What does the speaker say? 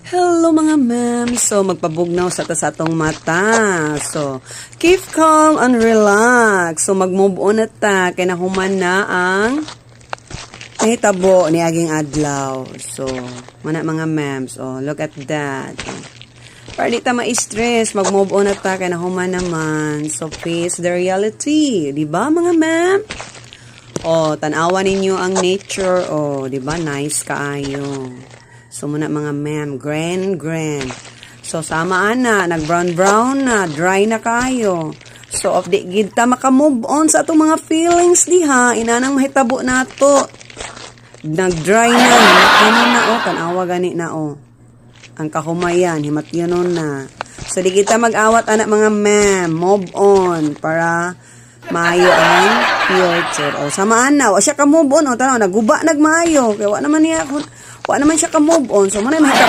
Hello mga ma'am. So, magpabugnaw sa atong mata. So, keep calm and relax. So, mag-move on na ta. Kaya nahuman na ang nahitabo ni aging adlaw. So, mana mga ma'ams. Oh, look at that. Para di ta ma-stress, mag-move on na ta. Kaya nahuman naman. So, face the reality. Diba mga ma'am? Oh, tanawa ninyo ang nature. Oh, diba? Nice kaayo. So, muna mga ma'am, grand. So, samaan na, nag-brown na, dry na kayo. So, of the gid ta makamove on sa atong mga feelings diha, inanang mahitabo na to. Nag-dry na, himatyanon na, oh, tanawa gani na, oh. Ang kahumayan, himatyanon na. So, di kita mag-awat, anak mga ma'am, move on, para maayo ang future. O, samaan na, o siya ka-move on, o, tanaw, naguba, nagmaayo. Kaya, wa naman siya ka-move on. So, muna